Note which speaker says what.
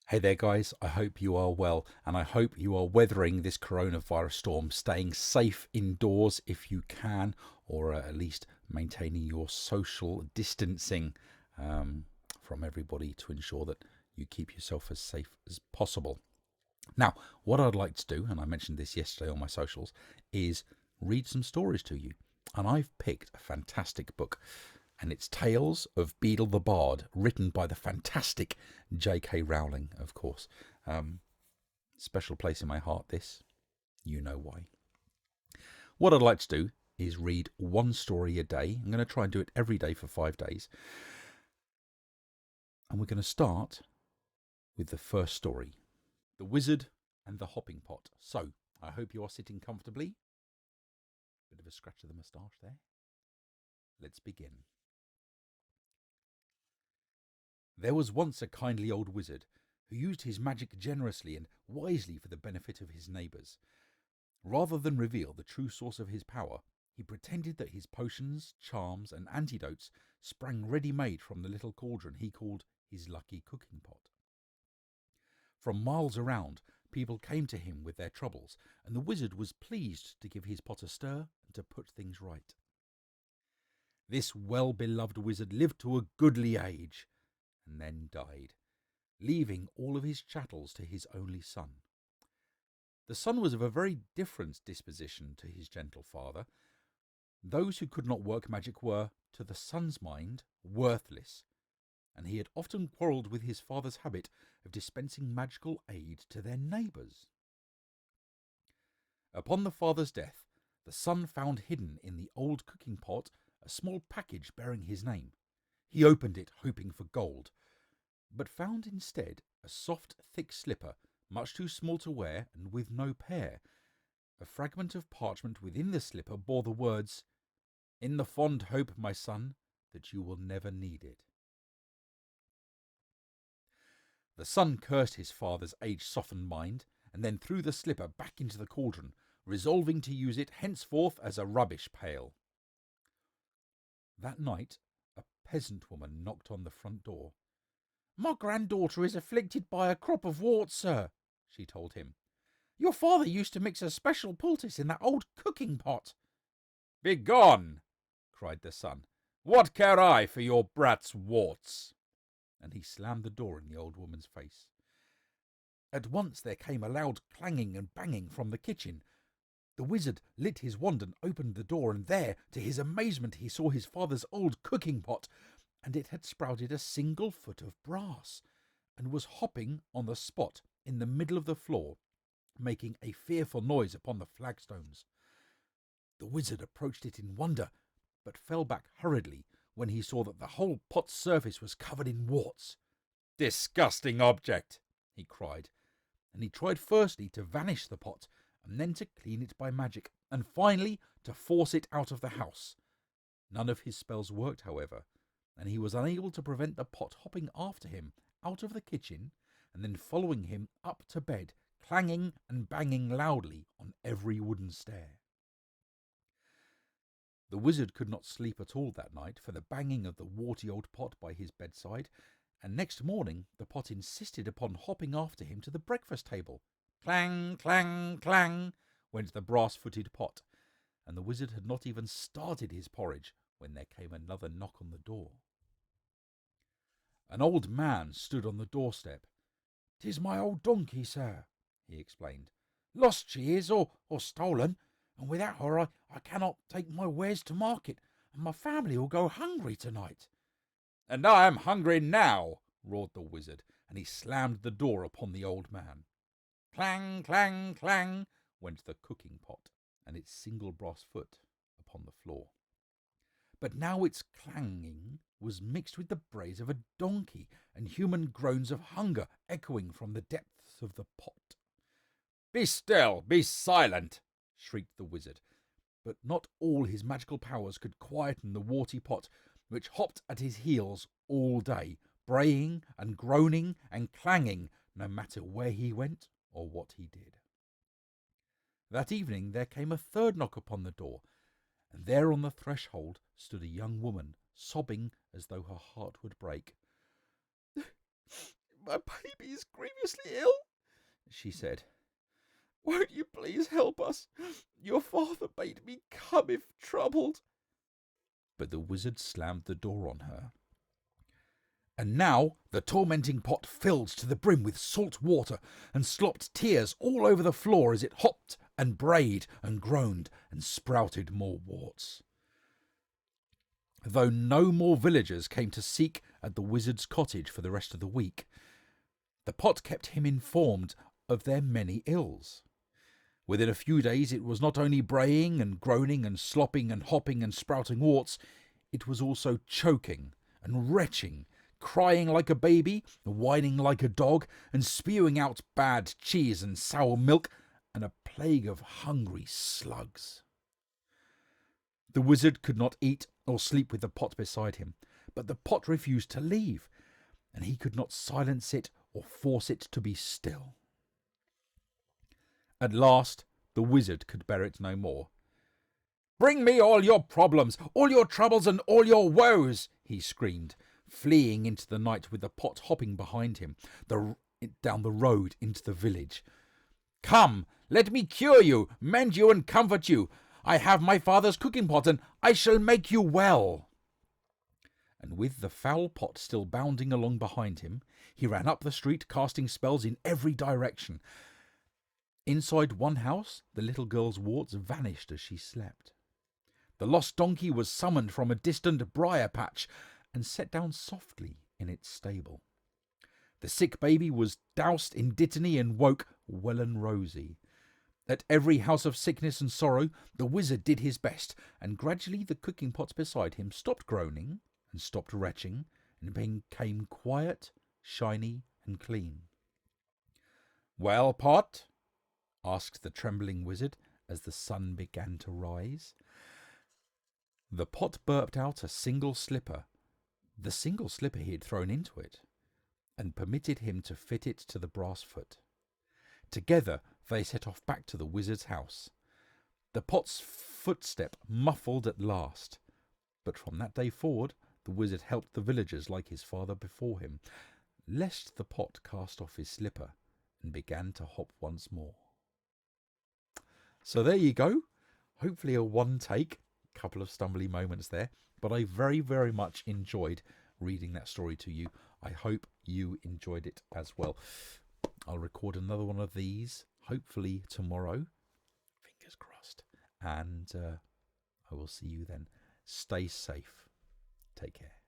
Speaker 1: Hey there, guys. I hope you are well, and I hope you are weathering this coronavirus storm, staying safe indoors if you can, or at least maintaining your social distancing from everybody to ensure that you keep yourself as safe as possible. Now, what I'd like to do, and I mentioned this yesterday on my socials, is read some stories to you. And I've picked a fantastic book, and it's Tales of Beedle the Bard, written by the fantastic J.K. Rowling, of course. Special place in my heart, this. You know why. What I'd like to do is read one story a day. I'm going to try and do it every day for 5 days. And we're going to start with the first story, The Wizard and the Hopping Pot. So, I hope you are sitting comfortably. Bit of a scratch of the moustache there. Let's begin. There was once a kindly old wizard who used his magic generously and wisely for the benefit of his neighbours. Rather than reveal the true source of his power, he pretended that his potions, charms, and antidotes sprang ready-made from the little cauldron he called his lucky cooking pot. From miles around, people came to him with their troubles, and the wizard was pleased to give his pot a stir and to put things right. This well-beloved wizard lived to a goodly age, and then died, leaving all of his chattels to his only son. The son was of a very different disposition to his gentle father. Those who could not work magic were, to the son's mind, worthless, and he had often quarrelled with his father's habit of dispensing magical aid to their neighbours. Upon the father's death, the son found hidden in the old cooking pot a small package bearing his name. He opened it, hoping for gold, but found instead a soft, thick slipper, much too small to wear and with no pair. A fragment of parchment within the slipper bore the words, "In the fond hope, my son, that you will never need it." The son cursed his father's age-softened mind, and then threw the slipper back into the cauldron, resolving to use it henceforth as a rubbish pail. That night, a peasant woman knocked on the front door. "My granddaughter is afflicted by a crop of warts, sir," she told him. "Your father used to mix a special poultice in that old cooking pot." "Begone!" cried the son. "What care I for your brat's warts?" And he slammed the door in the old woman's face. At once there came a loud clanging and banging from the kitchen. The wizard lit his wand and opened the door, and there, to his amazement, he saw his father's old cooking pot, and it had sprouted a single foot of brass, and was hopping on the spot in the middle of the floor, making a fearful noise upon the flagstones. The wizard approached it in wonder, but fell back hurriedly when he saw that the whole pot's surface was covered in warts. "Disgusting object!" he cried, and he tried firstly to vanish the pot, and then to clean it by magic, and finally to force it out of the house. None of his spells worked, however, and he was unable to prevent the pot hopping after him out of the kitchen, and then following him up to bed, clanging and banging loudly on every wooden stair. The wizard could not sleep at all that night for the banging of the warty old pot by his bedside, and next morning the pot insisted upon hopping after him to the breakfast table. Clang, clang, clang went the brass-footed pot, and the wizard had not even started his porridge when there came another knock on the door. An old man stood on the doorstep. "'Tis my old donkey, sir," he explained. "Lost she is, or stolen, and without her I cannot take my wares to market, and my family will go hungry tonight." "And I am hungry now," roared the wizard, and he slammed the door upon the old man. Clang, clang, clang went the cooking pot, and its single brass foot upon the floor. But now its clanging was mixed with the brays of a donkey, and human groans of hunger echoing from the depths of the pot. "Be still, be silent!" shrieked the wizard, but not all his magical powers could quieten the warty pot, which hopped at his heels all day, braying and groaning and clanging, no matter where he went or what he did. That evening there came a third knock upon the door, and there on the threshold stood a young woman, sobbing as though her heart would break. My baby is grievously ill, she said. Won't you please help us? Your father bade me come if troubled. But the wizard slammed the door on her. And now the tormenting pot filled to the brim with salt water and slopped tears all over the floor as it hopped and brayed and groaned and sprouted more warts. Though no more villagers came to seek at the wizard's cottage for the rest of the week, the pot kept him informed of their many ills. Within a few days it was not only braying and groaning and slopping and hopping and sprouting warts, it was also choking and retching, crying like a baby, whining like a dog, and spewing out bad cheese and sour milk, and a plague of hungry slugs. The wizard could not eat or sleep with the pot beside him, but the pot refused to leave, and he could not silence it or force it to be still. At last the wizard could bear it no more. "Bring me all your problems, all your troubles and all your woes," he screamed, fleeing into the night with the pot hopping behind him, down the road into the village. "Come, let me cure you, mend you and comfort you. I have my father's cooking pot and I shall make you well." And with the foul pot still bounding along behind him, he ran up the street casting spells in every direction. Inside one house, the little girl's warts vanished as she slept. The lost donkey was summoned from a distant briar patch and set down softly in its stable. The sick baby was doused in dittany and woke well and rosy. At every house of sickness and sorrow, the wizard did his best, and gradually the cooking pots beside him stopped groaning and stopped retching and became quiet, shiny and clean. "Well, Pot?" asked the trembling wizard as the sun began to rise. The pot burped out a single slipper, the single slipper he had thrown into it, and permitted him to fit it to the brass foot. Together they set off back to the wizard's house. The pot's footstep muffled at last, but from that day forward the wizard helped the villagers like his father before him, lest the pot cast off his slipper and began to hop once more. So there you go. Hopefully a one take, couple of stumbly moments there, but I very, very much enjoyed reading that story to you. I hope you enjoyed it as well. I'll record another one of these, hopefully tomorrow. Fingers crossed. And I will see you then. Stay safe. Take care.